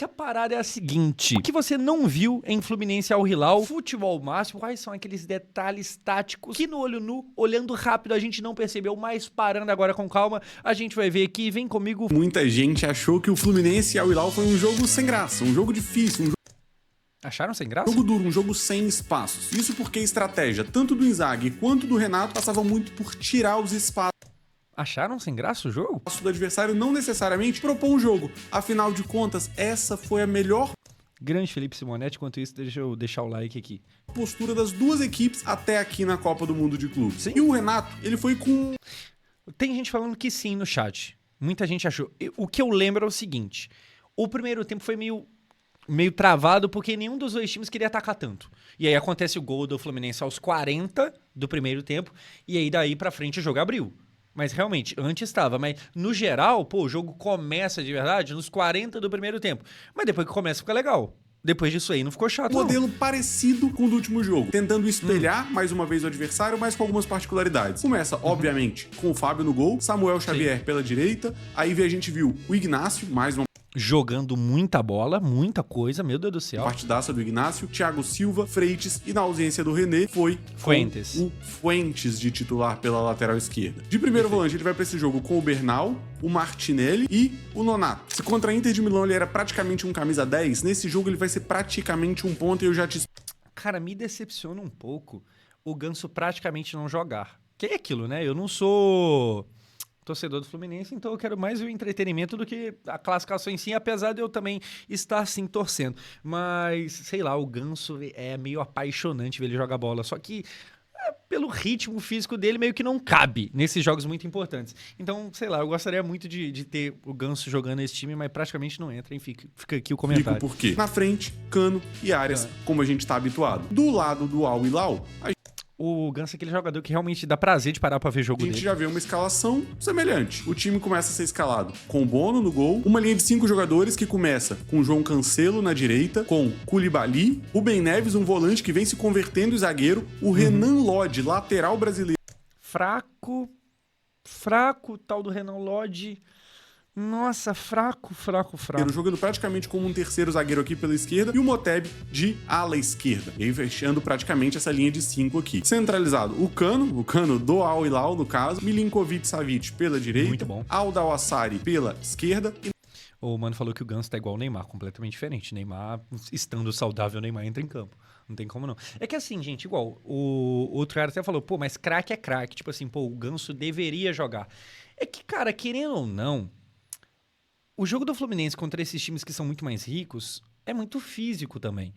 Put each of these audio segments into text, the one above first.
que a parada é a seguinte. O que você não viu em Fluminense Al Hilal, futebol máximo, quais são aqueles detalhes táticos que no olho nu, olhando rápido, a gente não percebeu, mas parando agora com calma, a gente vai ver aqui. Vem comigo. Muita gente achou que o Fluminense Al Hilal foi um jogo sem graça, um jogo difícil, Acharam sem graça? jogo duro, um jogo sem espaços. Isso porque a estratégia, tanto do Inzaghi quanto do Renato, passava muito por tirar os espaços Acharam sem graça o jogo? do adversário, não necessariamente propor um jogo. Afinal de contas, essa foi a melhor Grande Felipe Simonetti, enquanto isso, deixa eu deixar o like aqui. postura das duas equipes até aqui na Copa do Mundo de Clubes. Sim. E o Renato, ele foi com... Tem gente falando que sim no chat. Muita gente achou. O que eu lembro é o seguinte. O primeiro tempo foi meio travado porque nenhum dos dois times queria atacar tanto. E aí acontece o gol do Fluminense aos 40 do primeiro tempo. E aí daí pra frente o jogo abriu. Mas realmente, antes estava. Mas no geral, pô, o jogo começa de verdade nos 40 do primeiro tempo. Mas depois que começa fica legal. Depois disso aí não ficou chato, não. modelo parecido com o do último jogo, tentando espelhar mais uma vez o adversário, mas com algumas particularidades. Começa, obviamente, com o Fábio no gol, Samuel Xavier pela direita, aí a gente viu o Ignacio, mais uma Jogando muita bola, muita coisa, meu Deus do céu. partidaça do Ignacio, Thiago Silva, Freitas e na ausência do René foi Fuentes. com o Fuentes de titular pela lateral esquerda. De primeiro volante ele vai pra esse jogo com o Bernal, o Martinelli e o Nonato. Se contra a Inter de Milão ele era praticamente um camisa 10, nesse jogo ele vai ser praticamente um ponta e eu já te Cara, me decepciona um pouco o Ganso praticamente não jogar. Que é aquilo, né? Eu não sou torcedor do Fluminense, então eu quero mais o entretenimento do que a classificação em si, apesar de eu também estar, assim, torcendo. Mas, sei lá, o Ganso é meio apaixonante ver ele jogar bola, só que pelo ritmo físico dele, meio que não cabe nesses jogos muito importantes. Então, sei lá, eu gostaria muito de ter o Ganso jogando esse time, mas praticamente não entra. Enfim, fica aqui o explico comentário. por quê. Na frente, Cano e Arias, como a gente tá habituado. Do lado do Al Hilal, a O Ganso é aquele jogador que realmente dá prazer de parar pra ver jogo gente dele. já vê uma escalação semelhante. O time começa a ser escalado com o Bono no gol, uma linha de 5 jogadores que começa com João Cancelo na direita, com Koulibaly, Rubem Neves, um volante que vem se convertendo em zagueiro, o Renan Lodge, lateral brasileiro, Fraco, o tal do Renan Lodge. Nossa, fraco. jogando praticamente como um terceiro zagueiro aqui pela esquerda, e o Moteb de ala esquerda. E aí fechando praticamente essa linha de 5 aqui. Centralizado, o Cano do Al Hilal, no caso, Milinkovic Savic pela direita, Muito bom. Aldawassari pela esquerda e O mano falou que o Ganso tá igual o Neymar, completamente diferente. Neymar, estando saudável, o Neymar entra em campo. Não tem como não. É que assim, gente, igual, o outro cara até falou, pô, mas craque é craque. Tipo assim, pô, o Ganso deveria jogar. É que, cara, querendo ou não, o jogo do Fluminense contra esses times que são muito mais ricos é muito físico também.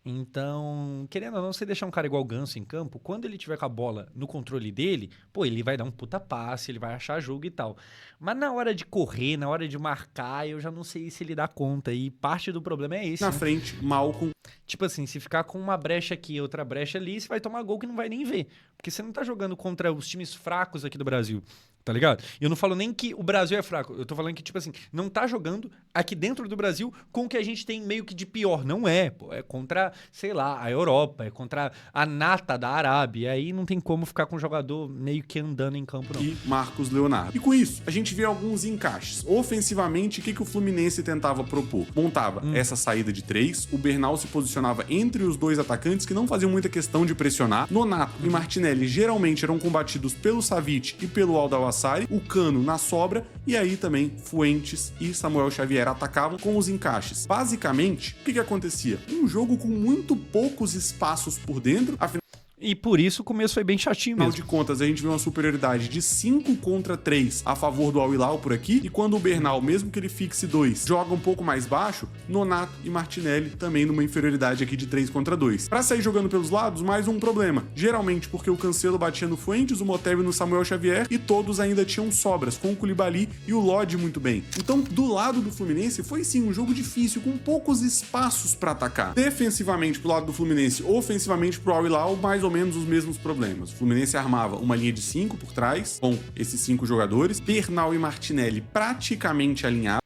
Então, querendo ou não, você deixar um cara igual o Ganso em campo, quando ele tiver com a bola no controle dele, pô, ele vai dar um puta passe, ele vai achar jogo e tal. Mas na hora de correr, na hora de marcar, eu já não sei se ele dá conta. E parte do problema é esse, na né? frente, Malcom. Tipo assim, se ficar com uma brecha aqui e outra brecha ali, você vai tomar gol que não vai nem ver. Porque você não tá jogando contra os times fracos aqui do Brasil. Tá ligado? E eu não falo nem que o Brasil é fraco. Eu tô falando que, tipo assim, não tá jogando aqui dentro do Brasil com o que a gente tem meio que de pior. Não é, pô. É contra, sei lá, a Europa. É contra a nata da Arábia. E aí não tem como ficar com o jogador meio que andando em campo, não. E Marcos Leonardo. E com isso, a gente vê alguns encaixes. Ofensivamente, o que o Fluminense tentava propor? Montava essa saída de 3, o Bernal se posicionava entre os dois atacantes que não faziam muita questão de pressionar. Nonato e Martinelli geralmente eram combatidos pelo Savic e pelo Aldawassari, o Cano na sobra, e aí também Fuentes e Samuel Xavier atacavam com os encaixes. Basicamente, o que acontecia? Um jogo com muito poucos espaços por dentro, E por isso o começo foi bem chatinho afinal mesmo. de contas, a gente vê uma superioridade de 5 contra 3 a favor do Al Hilal por aqui, e quando o Bernal, mesmo que ele fixe 2, joga um pouco mais baixo, Nonato e Martinelli também numa inferioridade aqui de 3 contra 2. Pra sair jogando pelos lados, mais um problema. Geralmente porque o Cancelo batia no Fuentes, o Moteb no Samuel Xavier, e todos ainda tinham sobras, com o Koulibaly e o Lodge muito bem. Então, do lado do Fluminense, foi sim um jogo difícil, com poucos espaços pra atacar. Defensivamente pro lado do Fluminense, ofensivamente pro Al Hilal, mais ou menos os mesmos problemas. O Fluminense armava uma linha de 5 por trás, com esses 5 jogadores, Bernal e Martinelli praticamente alinhados.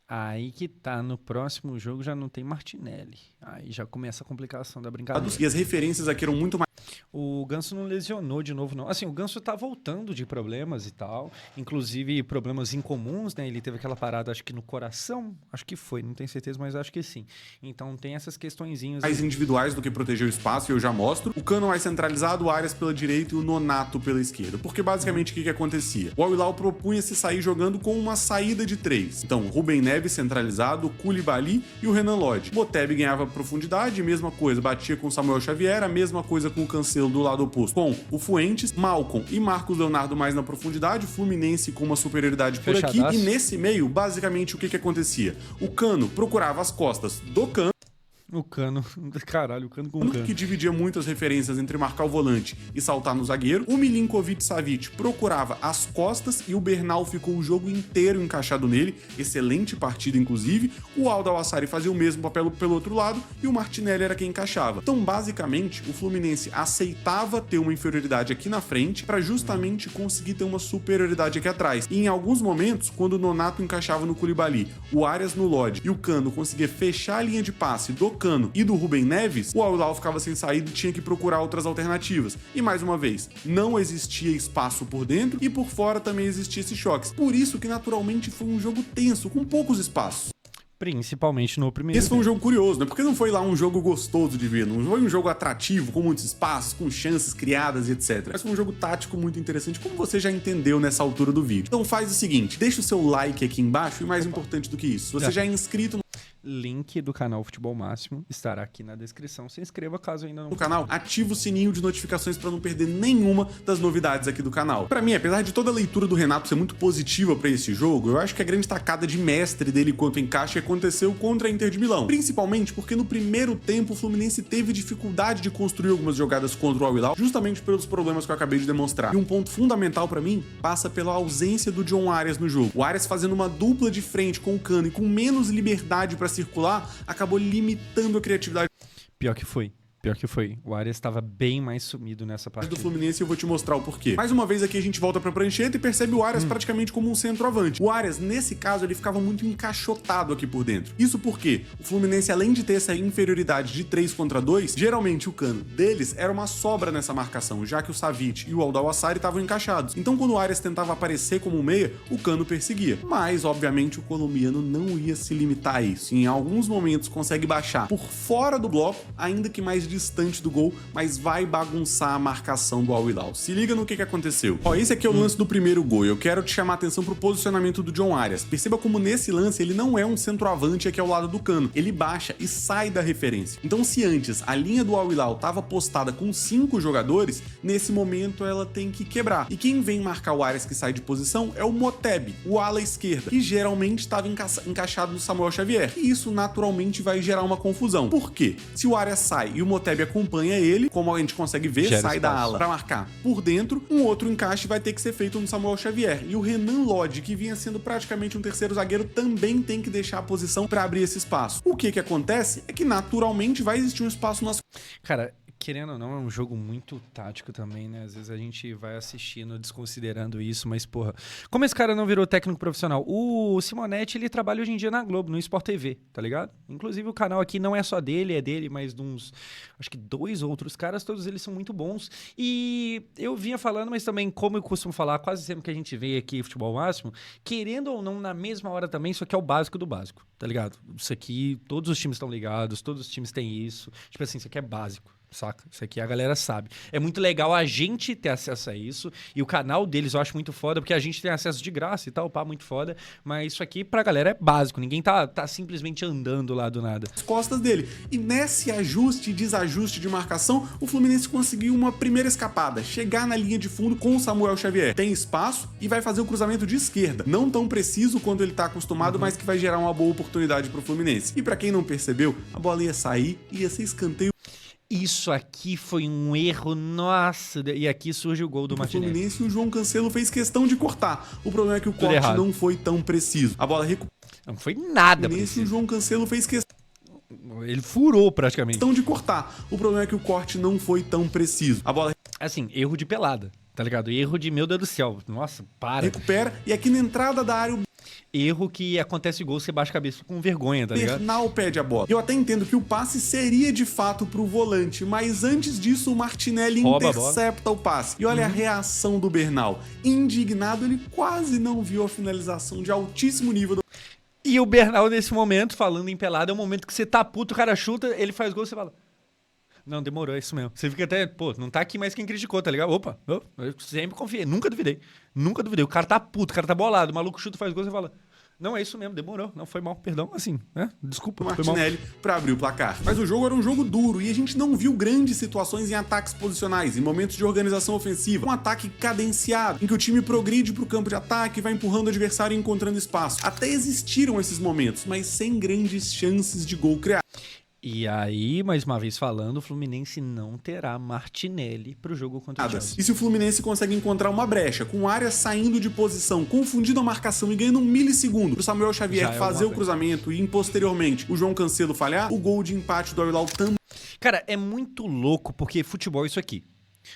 Aí que tá, no próximo jogo já não tem Martinelli. Aí já começa a complicação da brincadeira. E as referências aqui eram muito mais... O Ganso não lesionou de novo, não. Assim, o Ganso tá voltando de problemas e tal. Inclusive, problemas incomuns, né? Ele teve aquela parada, acho que no coração. Acho que foi, não tenho certeza, mas acho que sim. Então tem essas questõezinhas... mais individuais do que proteger o espaço, e eu já mostro. O Cano mais centralizado, o Arias pela direita e o Nonato pela esquerda. Porque basicamente o que acontecia? O Al-Hilal propunha-se sair jogando com uma saída de 3. Então, Rubem Neves centralizado, o Koulibaly e o Renan Lodge. Botebi ganhava profundidade, mesma coisa, batia com o Samuel Xavier, a mesma coisa com o Cancelo do lado oposto, com o Fuentes, Malcom e Marcos Leonardo mais na profundidade, o Fluminense com uma superioridade por aqui, e nesse meio, basicamente, o que acontecia? O Cano procurava as costas do Cano, o Cano, caralho, o Cano com o Cano. Que dividia muitas referências entre marcar o volante e saltar no zagueiro. O Milinkovic-Savic procurava as costas e o Bernal ficou o jogo inteiro encaixado nele. Excelente partida, inclusive. O Aldo Al-Assari fazia o mesmo papel pelo outro lado e o Martinelli era quem encaixava. Então, basicamente, o Fluminense aceitava ter uma inferioridade aqui na frente para justamente conseguir ter uma superioridade aqui atrás. E em alguns momentos, quando o Nonato encaixava no Koulibaly, o Arias no Lodge e o Cano conseguia fechar a linha de passe do Cano e do Rubem Neves, o Al-Hilal ficava sem saída e tinha que procurar outras alternativas. E mais uma vez, não existia espaço por dentro e por fora também existia esses choques. Por isso que naturalmente foi um jogo tenso, com poucos espaços. Principalmente no primeiro. Esse foi um jogo curioso, né? Porque não foi lá um jogo gostoso de ver, não foi um jogo atrativo, com muitos espaços, com chances criadas e etc. Mas foi um jogo tático muito interessante, como você já entendeu nessa altura do vídeo. Então faz o seguinte, deixa o seu like aqui embaixo e mais importante do que isso, se você já é inscrito link do canal Futebol Máximo estará aqui na descrição. Se inscreva caso ainda não... no canal, ativa o sininho de notificações para não perder nenhuma das novidades aqui do canal. Para mim, apesar de toda a leitura do Renato ser muito positiva para esse jogo, eu acho que a grande tacada de mestre dele quanto encaixe aconteceu contra a Inter de Milão. Principalmente porque no primeiro tempo o Fluminense teve dificuldade de construir algumas jogadas contra o Al-Hilal, justamente pelos problemas que eu acabei de demonstrar. E um ponto fundamental para mim passa pela ausência do John Arias no jogo. O Arias fazendo uma dupla de frente com o Cano e com menos liberdade para circular, acabou limitando a criatividade. Pior que foi. O Arias estava bem mais sumido nessa partida. Do Fluminense, eu vou te mostrar o porquê. Mais uma vez aqui a gente volta pra prancheta e percebe o Arias praticamente como um centroavante. O Arias, nesse caso, ele ficava muito encaixotado aqui por dentro. Isso porque o Fluminense, além de ter essa inferioridade de 3 contra 2, geralmente o Cano deles era uma sobra nessa marcação, já que o Savic e o Aldo Al-Assari estavam encaixados. Então, quando o Arias tentava aparecer como um meia, o Cano perseguia. Mas, obviamente, o colombiano não ia se limitar a isso. Em alguns momentos consegue baixar por fora do bloco, ainda que mais distante do gol, mas vai bagunçar a marcação do Al-Hilal. Se liga no que aconteceu. Ó, esse aqui é o lance do primeiro gol. Eu quero te chamar a atenção pro posicionamento do John Arias. Perceba como nesse lance ele não é um centroavante aqui ao lado do Cano. Ele baixa e sai da referência. Então, se antes a linha do Al-Hilal estava postada com 5 jogadores, nesse momento ela tem que quebrar. E quem vem marcar o Arias que sai de posição é o Motebi, o ala esquerda, que geralmente estava encaixado no Samuel Xavier. E isso naturalmente vai gerar uma confusão. Por quê? Se o Arias sai e o Motebi acompanha ele, como a gente consegue ver, sai da ala para marcar por dentro, um outro encaixe vai ter que ser feito no Samuel Xavier. E o Renan Lodge, que vinha sendo praticamente um terceiro zagueiro, também tem que deixar a posição para abrir esse espaço. O que acontece é que naturalmente vai existir um espaço nas... Cara, querendo ou não, é um jogo muito tático também, né? Às vezes a gente vai assistindo, desconsiderando isso, mas, porra, como esse cara não virou técnico profissional? O Simonetti, ele trabalha hoje em dia na Globo, no Sport TV, tá ligado? Inclusive o canal aqui não é só dele, é dele, mas de uns, acho que 2 outros caras, todos eles são muito bons. E eu vinha falando, mas também, como eu costumo falar, quase sempre que a gente vê aqui Futebol Máximo, querendo ou não, na mesma hora também, isso aqui é o básico do básico, tá ligado? Isso aqui, todos os times estão ligados, todos os times têm isso. Tipo assim, isso aqui é básico. Saca? Isso aqui a galera sabe. É muito legal a gente ter acesso a isso. E o canal deles eu acho muito foda, porque a gente tem acesso de graça e tal, pá, muito foda. Mas isso aqui pra galera é básico. Ninguém tá simplesmente andando lá do nada. As costas dele. E nesse ajuste e desajuste de marcação, o Fluminense conseguiu uma primeira escapada. Chegar na linha de fundo com o Samuel Xavier. Tem espaço e vai fazer o cruzamento de esquerda. Não tão preciso quanto ele tá acostumado, mas que vai gerar uma boa oportunidade pro Fluminense. E pra quem não percebeu, a bola ia sair e ia ser escanteio. Isso aqui foi um erro, nossa, e aqui surge o gol do Martinelli. O Fluminense e o João Cancelo fez questão de cortar. O problema é que o corte não foi tão preciso. A bola não foi nada preciso. O João Cancelo fez questão. Ele furou praticamente. Questão de cortar. O problema é que o corte não foi tão preciso. A bola... Assim, erro de pelada, tá ligado? Erro de, meu Deus do céu, nossa, para. Recupera e aqui na entrada da área... Erro que acontece gol, você baixa a cabeça com vergonha, tá ligado? Bernal pede a bola. Eu até entendo que o passe seria de fato pro volante, mas antes disso o Martinelli Rouba intercepta o passe. E olha a reação do Bernal. Indignado, ele quase não viu a finalização de altíssimo nível do... E o Bernal, nesse momento, falando em pelada, é o momento que você tá puto, o cara chuta, ele faz gol, você fala... Não, demorou, é isso mesmo. Você fica até, pô, não tá aqui mais quem criticou, tá ligado? Opa, eu sempre confiei, nunca duvidei. Nunca duvidei. O cara tá puto, o cara tá bolado, o maluco chuta, faz gol, você fala... Não, é isso mesmo, demorou. Não, foi mal, perdão, assim, né? Desculpa, o Martinelli pra abrir o placar. Mas o jogo era um jogo duro e a gente não viu grandes situações em ataques posicionais, em momentos de organização ofensiva. Um ataque cadenciado, em que o time progride pro campo de ataque, vai empurrando o adversário e encontrando espaço. Até existiram esses momentos, mas sem grandes chances de gol criado. E aí, mais uma vez falando, o Fluminense não terá Martinelli pro jogo contra o Chelsea. E se o Fluminense consegue encontrar uma brecha, com o Arias saindo de posição, confundindo a marcação e ganhando um milissegundo pro Samuel Xavier fazer o cruzamento e, posteriormente, o João Cancelo falhar, o gol de empate do Al-Hilal também. Cara, é muito louco, porque futebol é isso aqui.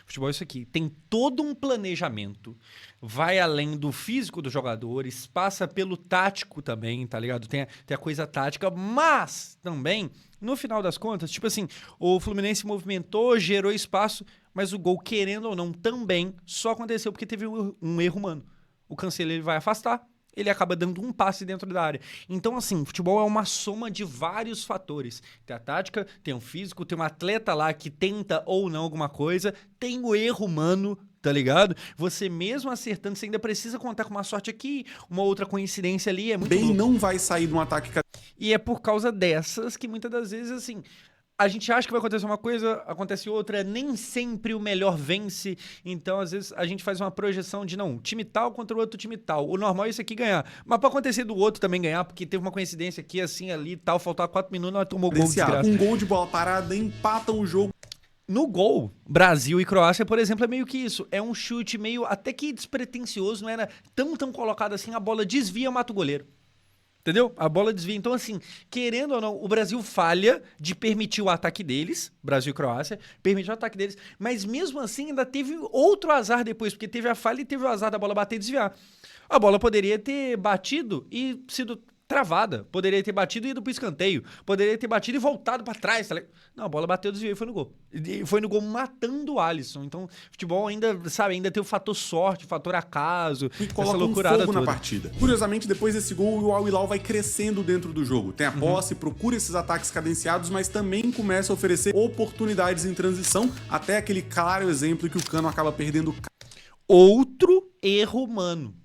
Futebol é isso aqui. Tem todo um planejamento. Vai além do físico dos jogadores, passa pelo tático também, tá ligado? Tem a coisa tática, mas também, no final das contas, tipo assim, o Fluminense movimentou, gerou espaço, mas o gol, querendo ou não, também só aconteceu porque teve um erro humano. O Cancelo, ele vai afastar, ele acaba dando um passe dentro da área. Então, assim, futebol é uma soma de vários fatores. Tem a tática, tem o físico, tem um atleta lá que tenta ou não alguma coisa, tem o erro humano, tá ligado? Você mesmo acertando, você ainda precisa contar com uma sorte aqui, uma outra coincidência ali, é muito louco. Não vai sair de um ataque... E é por causa dessas que muitas das vezes, assim... A gente acha que vai acontecer uma coisa, acontece outra, nem sempre o melhor vence. Então, às vezes, a gente faz uma projeção de, não, time tal contra o outro time tal. O normal é esse aqui ganhar. Mas pode acontecer do outro também ganhar, porque teve uma coincidência aqui, assim, ali, tal, faltava 4 minutos, nós tomou gol de desgraça. Um gol de bola parada, empatam o jogo. No gol, Brasil e Croácia, por exemplo, é meio que isso. É um chute meio até que despretensioso, não era tão colocado assim, a bola desvia, mata o goleiro. Entendeu? A bola desvia. Então, assim, querendo ou não, o Brasil falha de permitir o ataque deles, Brasil e Croácia, permitiu o ataque deles, mas mesmo assim ainda teve outro azar depois, porque teve a falha e teve o azar da bola bater e desviar. A bola poderia ter batido e sido travada, poderia ter batido e ido pro escanteio, poderia ter batido e voltado pra trás, tá ligado? Não, a bola bateu, desviou e foi no gol. E foi no gol matando o Alisson. Então, futebol ainda, sabe, ainda tem o fator sorte, o fator acaso, e coloca um fogo na partida. Curiosamente, depois desse gol, o Al-Hilal vai crescendo dentro do jogo. Tem a posse, procura esses ataques cadenciados, mas também começa a oferecer oportunidades em transição, até aquele claro exemplo que o Cano acaba perdendo. Outro erro humano.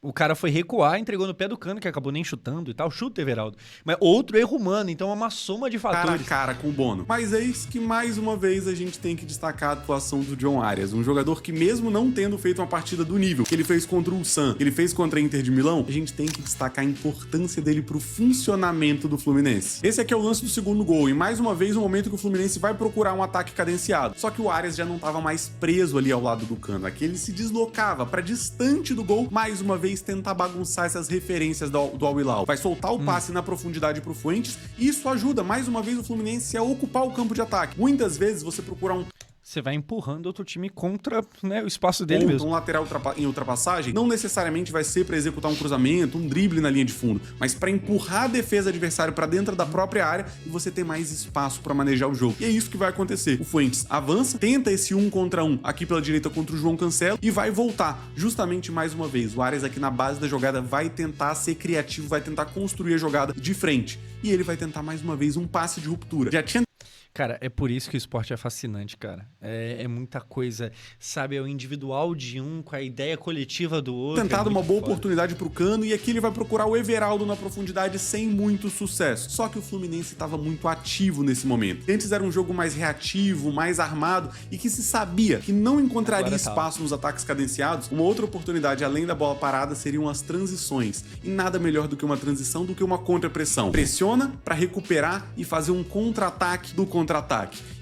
O cara foi recuar, entregou no pé do Cano, que acabou nem chutando e tal. Chuta, Everaldo. Mas outro erro humano, então é uma soma de fatores. Cara a cara com o Bono. Mas eis que, mais uma vez, a gente tem que destacar a atuação do John Arias. Um jogador que, mesmo não tendo feito uma partida do nível que ele fez contra o Ulsan, que ele fez contra a Inter de Milão, a gente tem que destacar a importância dele pro funcionamento do Fluminense. Esse aqui é o lance do segundo gol. E, mais uma vez, o momento que o Fluminense vai procurar um ataque cadenciado. Só que o Arias já não tava mais preso ali ao lado do Cano. Aqui ele se deslocava pra distante do gol, mais uma vez tentar bagunçar essas referências do Al-Hilal. Vai soltar o passe na profundidade pro Fuentes e isso ajuda mais uma vez o Fluminense a ocupar o campo de ataque. Muitas vezes você procura um... Você vai empurrando outro time contra, né, o espaço dele mesmo. Um lateral em ultrapassagem não necessariamente vai ser para executar um cruzamento, um drible na linha de fundo, mas para empurrar a defesa adversária para dentro da própria área e você ter mais espaço para manejar o jogo. E é isso que vai acontecer. O Fuentes avança, tenta esse 1 contra 1 aqui pela direita contra o João Cancelo e vai voltar justamente mais uma vez. O Arias aqui na base da jogada vai tentar ser criativo, vai tentar construir a jogada de frente. E ele vai tentar mais uma vez um passe de ruptura. Já tinha... Cara, é por isso que o esporte é fascinante, cara. É muita coisa, sabe? É o individual de um com a ideia coletiva do outro. Tentado uma boa oportunidade pro Cano e aqui ele vai procurar o Everaldo na profundidade sem muito sucesso. Só que o Fluminense estava muito ativo nesse momento. Antes era um jogo mais reativo, mais armado e que se sabia que não encontraria espaço nos ataques cadenciados. Uma outra oportunidade além da bola parada seriam as transições. E nada melhor do que uma transição do que uma contrapressão. Pressiona para recuperar e fazer um contra-ataque do contra-ataque.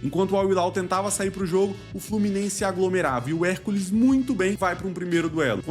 Enquanto o Al-Hilal tentava sair pro jogo, o Fluminense aglomerava e o Hércules muito bem vai para um primeiro duelo.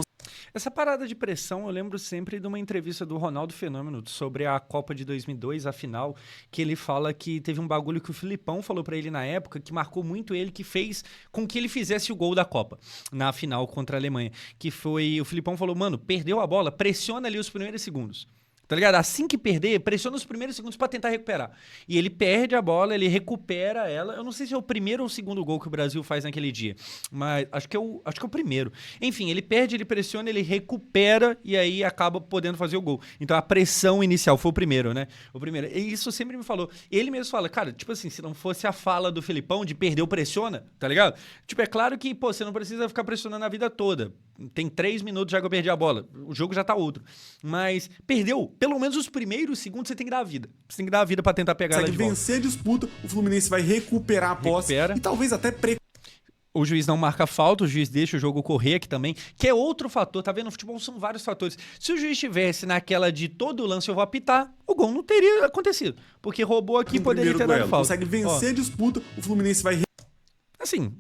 Essa parada de pressão, eu lembro sempre de uma entrevista do Ronaldo Fenômeno sobre a Copa de 2002, a final, que ele fala que teve um bagulho que o Filipão falou pra ele na época, que marcou muito ele, que fez com que ele fizesse o gol da Copa, na final contra a Alemanha, que foi, o Filipão falou, mano, perdeu a bola, pressiona ali os primeiros segundos. Tá ligado? Assim que perder, pressiona os primeiros segundos pra tentar recuperar. E ele perde a bola, ele recupera ela. Eu não sei se é o primeiro ou o segundo gol que o Brasil faz naquele dia. Mas acho que é o primeiro. Enfim, ele perde, ele pressiona, ele recupera e aí acaba podendo fazer o gol. Então a pressão inicial foi o primeiro, né? O primeiro. E isso sempre me falou. Ele mesmo fala, cara, tipo assim, se não fosse a fala do Felipão de perder o pressiona, tá ligado? Tipo, é claro que, pô, você não precisa ficar pressionando a vida toda. Tem 3 minutos já que eu perdi a bola. O jogo já tá outro. Mas perdeu. Pelo menos os primeiros segundos você tem que dar a vida. Você tem que dar a vida pra tentar pegar ela de volta. Vencer a disputa, o Fluminense vai recuperar a posse e talvez até O juiz não marca falta, o juiz deixa o jogo correr aqui também, que é outro fator, tá vendo? No futebol são vários fatores. Se o juiz estivesse naquela de todo lance eu vou apitar, o gol não teria acontecido. Porque roubou aqui, poderia ter dado falta. Consegue vencer a disputa, o Fluminense vai... Assim...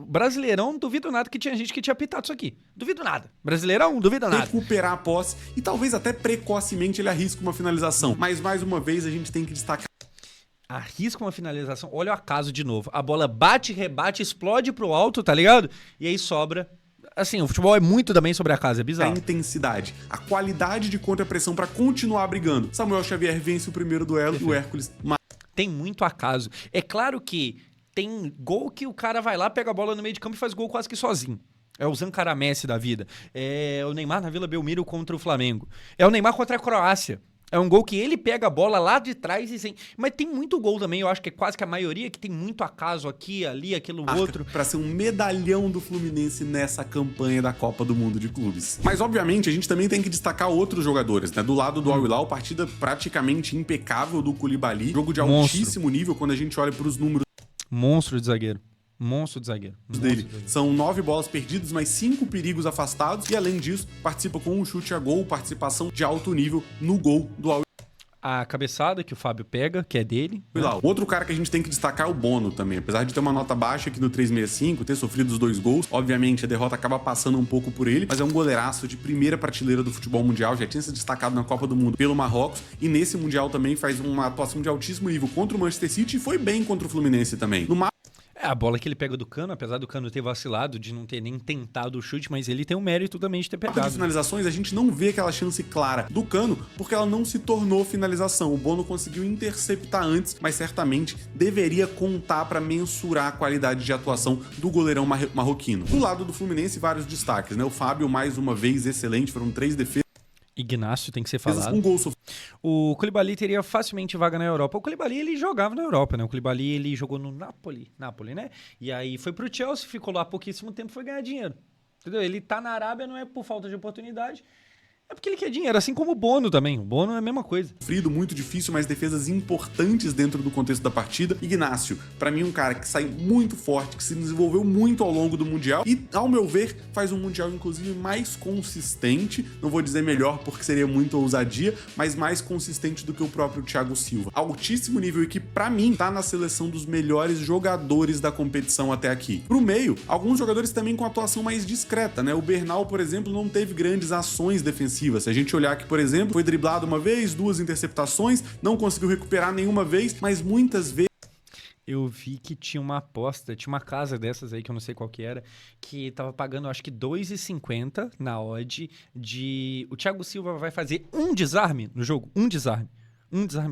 Brasileirão, duvido nada que tinha gente que tinha apitado isso aqui. Duvido nada. Brasileirão, duvido nada. Recuperar a posse e talvez até precocemente ele arrisque uma finalização. Mas mais uma vez a gente tem que destacar. Arrisca uma finalização. Olha o acaso de novo. A bola bate, rebate, explode pro alto, tá ligado? E aí sobra. Assim, o futebol é muito também sobre a casa, é bizarro. A intensidade, a qualidade de contra-pressão pra continuar brigando. Samuel Xavier vence o primeiro duelo e o Hércules... Tem muito acaso. É claro que tem gol que o cara vai lá, pega a bola no meio de campo e faz gol quase que sozinho. É o Zancara Messi da vida. É o Neymar na Vila Belmiro contra o Flamengo. É o Neymar contra a Croácia. É um gol que ele pega a bola lá de trás e sem... Mas tem muito gol também, eu acho que é quase que a maioria, que tem muito acaso aqui, ali, aquilo outro. Pra ser um medalhão do Fluminense nessa campanha da Copa do Mundo de Clubes. Mas, obviamente, a gente também tem que destacar outros jogadores, né? Do lado do Al Hilal, partida praticamente impecável do Koulibaly. Jogo de altíssimo nível quando a gente olha pros números. Monstro de zagueiro. Monstro de zagueiro. Dele. São 9 bolas perdidas, mas 5 perigos afastados. E, além disso, participa com um chute a gol, participação de alto nível no gol do Al Hilal. A cabeçada que o Fábio pega, que é dele. Né? Outro cara que a gente tem que destacar é o Bono também. Apesar de ter uma nota baixa aqui no 365, ter sofrido os 2 gols, obviamente a derrota acaba passando um pouco por ele, mas é um goleiraço de primeira prateleira do futebol mundial, já tinha se destacado na Copa do Mundo pelo Marrocos, e nesse Mundial também faz uma atuação de altíssimo nível contra o Manchester City e foi bem contra o Fluminense também. A bola que ele pega do Cano, apesar do Cano ter vacilado, de não ter nem tentado o chute, mas ele tem o mérito também de ter pegado. Nas finalizações, a gente não vê aquela chance clara do Cano, porque ela não se tornou finalização. O Bono conseguiu interceptar antes, mas certamente deveria contar para mensurar a qualidade de atuação do goleirão marroquino. Do lado do Fluminense, vários destaques, né? O Fábio, mais uma vez, excelente, foram 3 defesas. Ignacio tem que ser falado. Um gol O Koulibaly teria facilmente vaga na Europa. O Koulibaly, ele jogava na Europa, né? O Koulibaly, ele jogou no Napoli, né? E aí foi pro Chelsea, ficou lá há pouquíssimo tempo, foi ganhar dinheiro. Entendeu? Ele tá na Arábia não é por falta de oportunidade, é porque ele quer dinheiro, assim como o Bono também. O Bono é a mesma coisa. Sofrido, muito difícil, mas defesas importantes dentro do contexto da partida. Ignacio, pra mim um cara que sai muito forte, que se desenvolveu muito ao longo do Mundial e, ao meu ver, faz um Mundial inclusive mais consistente. Não vou dizer melhor porque seria muita ousadia, mas mais consistente do que o próprio Thiago Silva. Altíssimo nível e que, pra mim, tá na seleção dos melhores jogadores da competição até aqui. Pro meio, alguns jogadores também com atuação mais discreta, né? O Bernal, por exemplo, não teve grandes ações defensivas. Se a gente olhar aqui, por exemplo, foi driblado uma vez, 2 interceptações, não conseguiu recuperar nenhuma vez, mas muitas vezes... Eu vi que tinha uma aposta, tinha uma casa dessas aí, que eu não sei qual que era, que tava pagando, acho que 2,50 na odd de... O Thiago Silva vai fazer um desarme no jogo, um desarme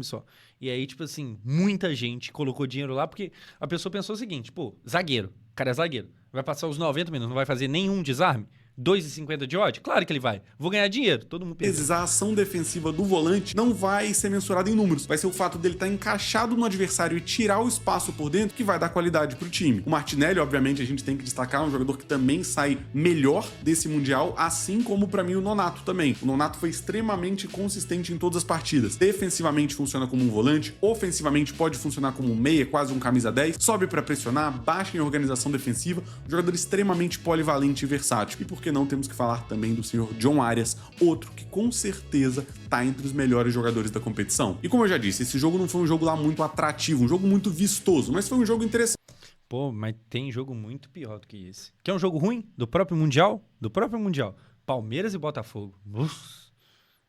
só. E aí, tipo assim, muita gente colocou dinheiro lá, porque a pessoa pensou o seguinte, pô, zagueiro, o cara é zagueiro, vai passar os 90 minutos, não vai fazer nenhum desarme? 2,50 de odd? Claro que ele vai. Vou ganhar dinheiro. Todo mundo pensa. A ação defensiva do volante não vai ser mensurada em números. Vai ser o fato dele estar encaixado no adversário e tirar o espaço por dentro que vai dar qualidade pro time. O Martinelli, obviamente, a gente tem que destacar, um jogador que também sai melhor desse Mundial, assim como pra mim o Nonato também. O Nonato foi extremamente consistente em todas as partidas. Defensivamente funciona como um volante, ofensivamente pode funcionar como um meia, quase um camisa 10, sobe pra pressionar, baixa em organização defensiva, um jogador extremamente polivalente e versátil. E por que não temos que falar também do senhor John Arias, outro que com certeza tá entre os melhores jogadores da competição. E como eu já disse, esse jogo não foi um jogo lá muito atrativo, um jogo muito vistoso, mas foi um jogo interessante. Pô, mas tem jogo muito pior do que esse. Que é um jogo ruim do próprio Mundial? Do próprio Mundial. Palmeiras e Botafogo.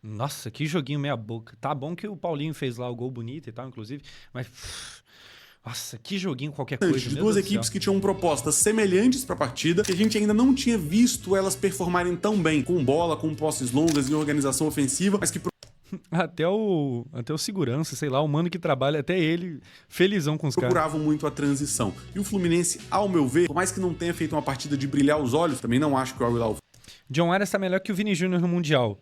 Nossa, que joguinho meia boca. Tá bom que o Paulinho fez lá o gol bonito e tal, inclusive, mas... Nossa, que joguinho qualquer coisa. De duas equipes que tinham propostas semelhantes para a partida, que a gente ainda não tinha visto elas performarem tão bem, com bola, com posses longas e organização ofensiva, mas que até o segurança, sei lá, o mano que trabalha, até ele, felizão com os caras. Procuravam muito a transição. E o Fluminense, ao meu ver, por mais que não tenha feito uma partida de brilhar os olhos, também não acho que o Al-Hilal... John Arias tá melhor que o Vini Júnior no Mundial.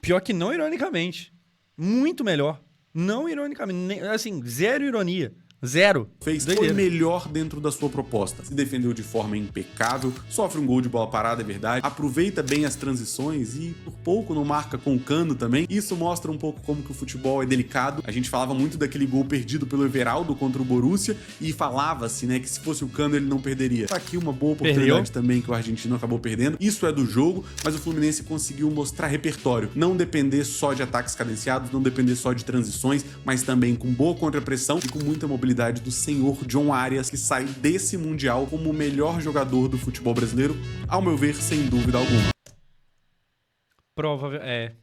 Pior que não ironicamente. Muito melhor. Não ironicamente. Assim, zero ironia. Zero. Foi melhor dentro da sua proposta. Se defendeu de forma impecável, sofre um gol de bola parada, é verdade. Aproveita bem as transições e por pouco não marca com o Cano também. Isso mostra um pouco como que o futebol é delicado. A gente falava muito daquele gol perdido pelo Everaldo contra o Borussia e falava-se, né, que se fosse o Cano ele não perderia. Tá aqui uma boa oportunidade também que o argentino acabou perdendo. Isso é do jogo, mas o Fluminense conseguiu mostrar repertório. Não depender só de ataques cadenciados, não depender só de transições, mas também com boa contrapressão e com muita mobilidade do senhor John Arias, que sai desse Mundial como o melhor jogador do futebol brasileiro, ao meu ver, sem dúvida alguma. Provavelmente,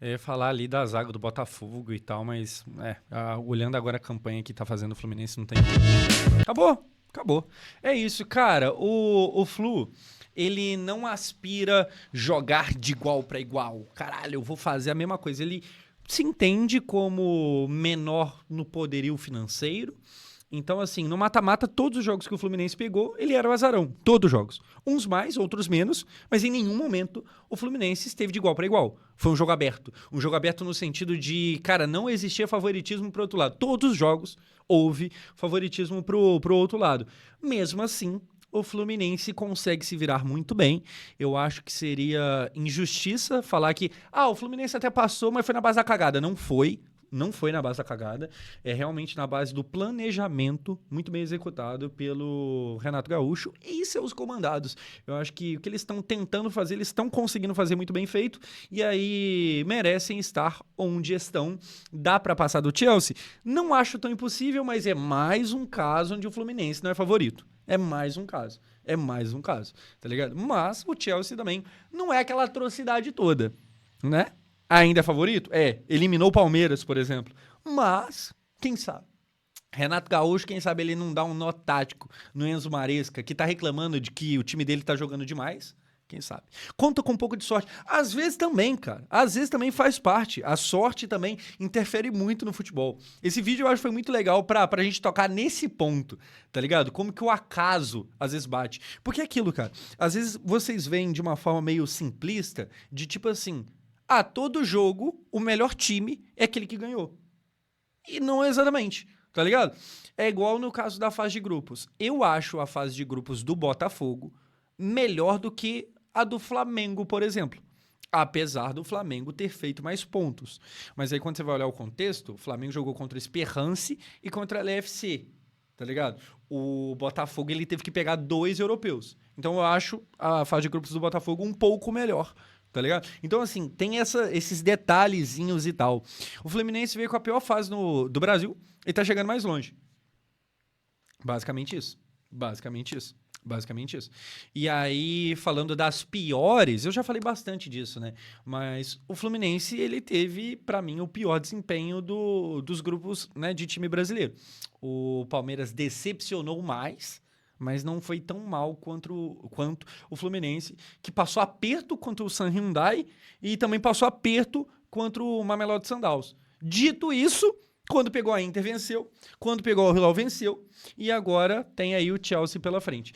Eu ia falar ali da zaga do Botafogo e tal, mas olhando agora a campanha que tá fazendo o Fluminense, não tem... Acabou. É isso, cara. O Flu, ele não aspira jogar de igual para igual. Caralho, eu vou fazer a mesma coisa. Ele se entende como menor no poderio financeiro. Então, assim, no mata-mata, todos os jogos que o Fluminense pegou, ele era o azarão. Todos os jogos. Uns mais, outros menos, mas em nenhum momento o Fluminense esteve de igual para igual. Foi um jogo aberto. Um jogo aberto no sentido de, cara, não existia favoritismo pro outro lado. Todos os jogos houve favoritismo pro outro lado. Mesmo assim, o Fluminense consegue se virar muito bem. Eu acho que seria injustiça falar que o Fluminense até passou, mas foi na base da cagada. Não foi na base da cagada. É realmente na base do planejamento muito bem executado pelo Renato Gaúcho e seus comandados. Eu acho que o que eles estão tentando fazer, eles estão conseguindo fazer muito bem feito e aí merecem estar onde estão. Dá para passar do Chelsea? Não acho tão impossível, mas é mais um caso onde o Fluminense não é favorito. É mais um caso, tá ligado? Mas o Chelsea também não é aquela atrocidade toda, né? Ainda é favorito? Eliminou o Palmeiras, por exemplo. Mas, quem sabe? Renato Gaúcho, quem sabe ele não dá um nó tático no Enzo Maresca, que tá reclamando de que o time dele tá jogando demais. Quem sabe? Conta com um pouco de sorte. Às vezes também, cara. Às vezes também faz parte. A sorte também interfere muito no futebol. Esse vídeo eu acho que foi muito legal pra gente tocar nesse ponto, tá ligado? Como que o acaso às vezes bate. Porque é aquilo, cara. Às vezes vocês veem de uma forma meio simplista, de tipo assim, todo jogo, o melhor time é aquele que ganhou. E não exatamente, tá ligado? É igual no caso da fase de grupos. Eu acho a fase de grupos do Botafogo melhor do que a do Flamengo, por exemplo. Apesar do Flamengo ter feito mais pontos. Mas aí quando você vai olhar o contexto, o Flamengo jogou contra o Esperance e contra a LFC, tá ligado? O Botafogo ele teve que pegar 2 europeus. Então eu acho a fase de grupos do Botafogo um pouco melhor, tá ligado? Então, assim, tem esses detalhezinhos e tal. O Fluminense veio com a pior fase do Brasil e tá chegando mais longe. Basicamente isso. E aí, falando das piores, eu já falei bastante disso, né? Mas o Fluminense, ele teve, pra mim, o pior desempenho dos grupos, né, de time brasileiro. O Palmeiras decepcionou mais, mas não foi tão mal quanto o Fluminense, que passou aperto contra o San Hyundai e também passou aperto contra o Mamelodi Sundowns. Dito isso, quando pegou a Inter, venceu. Quando pegou o Al-Hilal, venceu. E agora tem aí o Chelsea pela frente.